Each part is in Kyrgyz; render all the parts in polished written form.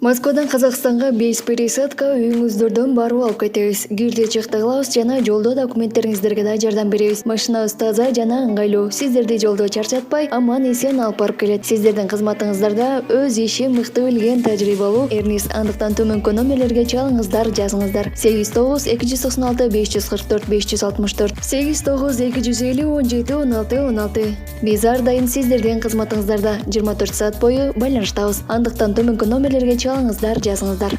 Москвадан Казакстанга 5 пересадка үйүңүздөрдөн барып алып кетебиз. Кирди чыкты кылабыз жана жолдо документтериңиздерге да жардам беребиз. Машинабыз таза жана ыңгайлуу. Сиздерди жолдо чарчатпай, аман эсен алып барып келет. Сиздердин кызматыңыздарда өз ишин мыкты билген тажрыйбалуу Эрнис. Андыктан төмөнкү номерлерге чалыңыздар, жазыңыздар. 89 296 544 564 89 250 17 16 16. Биз ар дайым сиздердин кызматыңыздарда 24 саат бою байланыштабыз. Андыктан төмөнкү номерлерге чалыңыздар, жазыңыздар.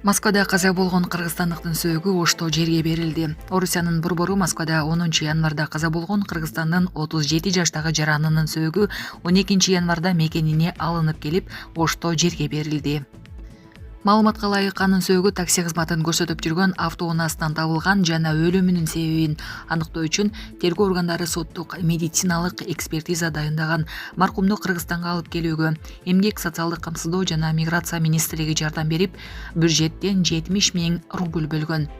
Москвада каза болгон кыргызстандыктын сөөгү Ошто жерге берилди. Орусиянын борбору Москвада 10 январда каза болгон Кыргызстандын 37 жаштагы жаранынын сөөгү 12 январда мекенине алынып келип, Ошто жерге берилди. Маалыматка ылайык анын сөөгү такси кызматын көрсөтүп жүргөн автоунаасынан табылган жана өлүмүнүн себебин аныктоо үчүн тергөө органдары соттук медициналык экспертиза дайындаган. Маркумду Кыргызстанга алып келүүгө Эмгек, социалдык камсыздоо жана миграция министрлиги жардам берип, бюджеттен 70 000 рубль бөлгөн.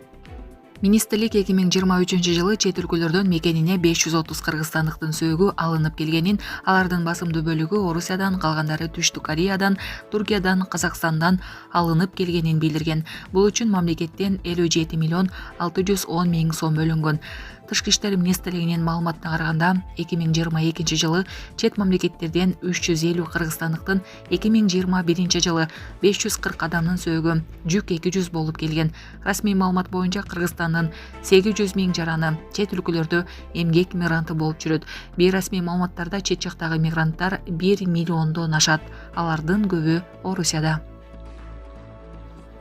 Министрлик 2023 чет өлкөлөрдөн мекенине 530 кыргызстандыктын сөөгү алынып келгенин, алардын басымдуу бөлүгү Орусиядан, калгандары Түштүк Кореядан, Туркиядан, Казакстандан алынып келгенин билдирген. Бул үчүн мамлекеттен 57 миллион 610 миң сом бөлүнгөн. Тышкы иштер министрлигинин маалыматына караганда, 2022 жылы чет мамлекеттерден 350 кыргызстандыктын, 2021 жылы 540 адамдын сөөгү жүк 200 болуп келген. Расмий маалымат боюнча Кыргызстандын 800 миң жараны чет өлкөлөрдө эмгек мигранты болуп жүрөт. Бейрасмий маалыматтарда чет жактагы мигранттар 1 миллиондон ашат. Алардын көбү Орусияда.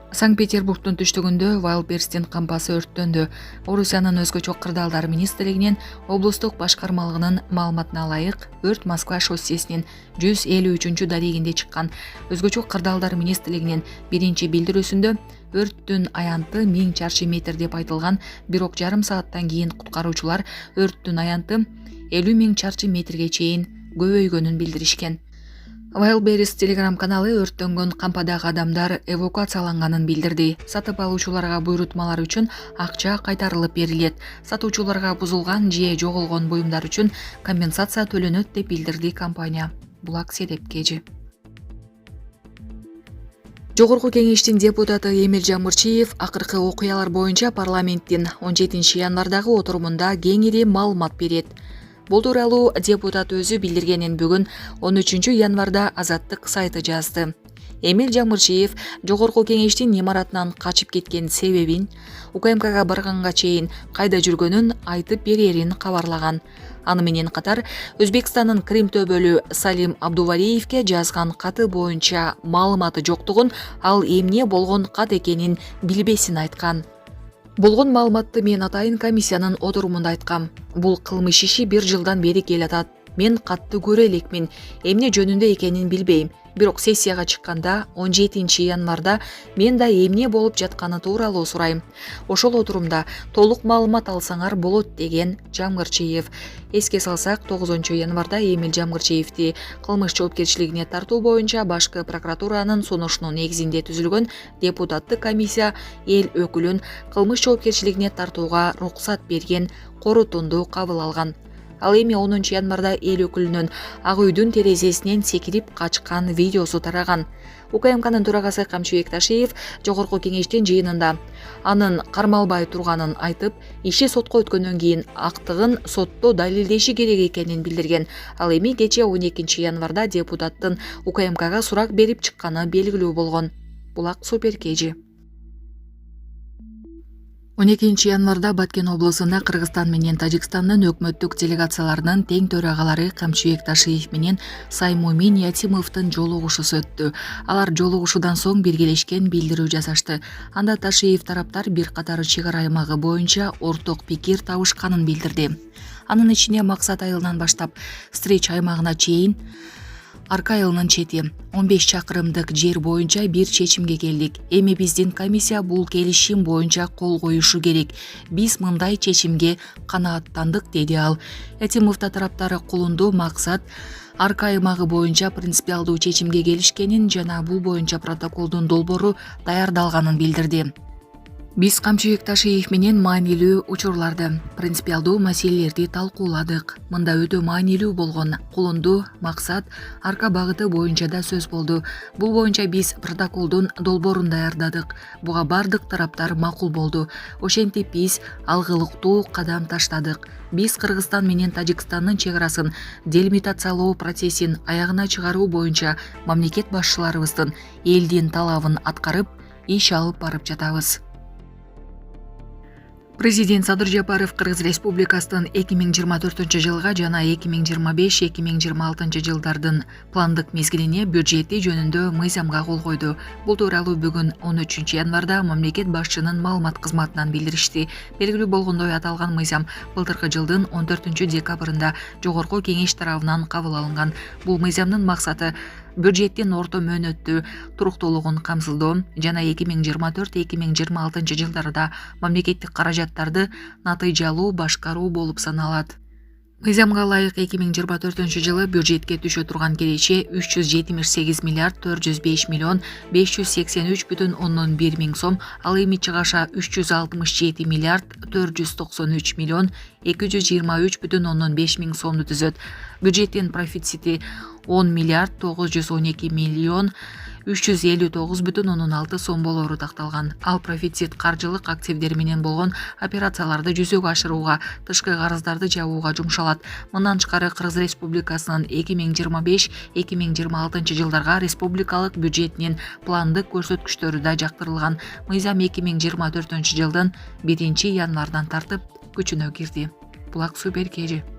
Санкт-Петербургдун түштүгүндө Вайлберстин кампасы өрттөндү. Орусиянын өзгөчө кырдаалдар министрлигинин облустук башкармалыгынын маалыматына ылайык, өрт Москва шоссесинин 153 дарегинде чыккан. Өзгөчө кырдаалдар министрлигинин биринчи билдирүүсүндө өрттүн аянты 1000 чарчы метр деп айтылган, бирок жарым сааттан кийин куткаруучулар өрттүн аянты 50 000 чарчы метрге чейин көбөйгөнүн билдиришкен. Wildberries телеграм-каналы өрттөнгөн кампадагы адамдар эвакуацияланганын билдирди. Сатып алуучуларга буйрутмалар үчүн акча кайтарылып берилет. Сатуучуларга бузулган же жоголгон буюмдар үчүн компенсация төлөнөт деп билдирди компания. Булак Седепкежи. Жогорку кеңештин депутаты Эмил Жамырчиев акыркы окуялар боюнча парламенттин 17 январдагы отурумунда кеңири маалымат берет. Бул тууралуу депутат өзү билдиргенин бүгүн 13 январда Азаттык сайты жазды. Эмил Жамырчиев жогорку кеңештин имаратынан качып кеткен себебин, УКМКга барганга чейин кайда жүргөнүн айтып берерин кабарлаган. Аны менен катар Өзбекстандын Крим төбөлү Салим Абдувариевке жазган каты боюнча маалыматы жоктугун, ал эмне болгон кат экенин билбесин айткан. Болгон маалыматты мен атайын комиссиянын отурумунда айткам. Бул кылмыш иши 1 жылдан бери келатат. Мен катты көрө элекмин. Эмне жөнүндө экенин билбейм. Бирок сессияга чыкканда 17 январда мен да эмне болуп жатканы тууралуу сурайм. Ошол отурумда толук маалымат алсаңар болот деген Жамырчиев. Эске салсак, 9 январда Эмил Жамырчиевди кылмыш жоопкерчилигине тартуу боюнча башкы прокуратуранын сунушунун негизинде түзүлгөн депутаттык комиссия эл өкүлүн кылмыш жоопкерчилигине тартууга уруксат берген корутунду кабыл алган. Ал эми 10 январда эл өкүлүнүн Ак үйдүн терезесинен секирип качкан видеосу тараган. УКМКнын төрагасы Камчыбек Ташиев жогорку кеңештин жыйынында анын кармалбай турганын айтып, иши сотко өткөндөн кийин актыгын сотто далилдеши керек экенин билдирген. Ал эми кечээ 12 январда депутаттын УКМКга сурак берип чыкканы белгилүү болгон. Булак Суперкежи. 12 январда Баткен облусунда Кыргызстан менен Тажикстандын өкмөттүк делегацияларынын тең төрагалары Камчыбек Ташиев менен Саймумин Ятимовдун жолугушуусу өттү. Алар жолугушуудан соң биргелешкен билдирүү жасашты. Анда Ташиев тараптар бир катар чек ара аймагы боюнча орток пикир табышканын билдирди. Анын ичинде Максат айылынан баштап Стреч аймагына чейин Арка айылынын чети 15 чакырымдык жер боюнча бир чечимге келдик. Эми биздин комиссия бул келишим боюнча кол коюшу керек. Биз мындай чечимге канааттандык, деди ал. Ятимовдун тараптары Кулунду Максат Арка аймагы боюнча принципиалдуу чечимге келишкенин жана бул боюнча протоколдун долбоору даярдалганын билдирди. Биз Камчыбек Ташиев менен маанилүү учурларды, принципиалдуу маселелерди талкууладык. Мында өтө маанилүү болгон кулунду максат, арка багыты боюнча да сөз болду. Бул боюнча биз протоколдун долбоорун даярдадык. Буга бардык тараптар макул болду. Ошентип биз алгылыктуу кадам таштадык. Биз Кыргызстан менен Тажикстандын чек арасын делимитациялоо процессин аягына чыгаруу боюнча мамлекет башчыларыбыздын элдин талабын аткарып, иш алып барып жатабыз. Президент Садыр Жапаров Кыргыз Республикасынын 2024 жылга жана 2025-2026 жылдардын пландык мезгилине бюджети жөнүндө мыйзамга кол койду. Бул тууралуу бүгүн 13 январда мамлекет башчынын маалымат кызматынан билдиришти. Белгилүү болгондой, аталган мыйзам былтыркы жылдын 14 декабрында Жогорку Кеңеш тарабынан кабыл алынган. Бул мыйзамдын максаты бюджеттин орто мөөнөттүү туруктуулугун камсыздоо жана 2024-2026 жылдарда мамлекеттик каражаттарды натыйжалуу башкаруу болуп саналат. Мыйзамга ылайык 2024 жылы бюджетке түшө турган киреше 378 миллиард 405 миллион 583,1 миң сом, ал эми чыгаша 367 миллиард 493 миллион 223,5 миң сомду түзөт. Бюджеттин профицити 10 миллиард 912 миллион 359,6 сом болору такталган. Ал профицит каржылык активдер менен болгон операцияларды жүзөгө ашырууга, тышкы карыздарды жабууга жумшалат. Мындан тышкары Кыргыз Республикасынын 2025-2026 жылдарга республикалык бюджетинин пландык көрсөткүчтөрү да жактырылган. Мыйзам 2024 жылдын 1 январдан тартып күчүнө кирди. Булак Суу Беркежи.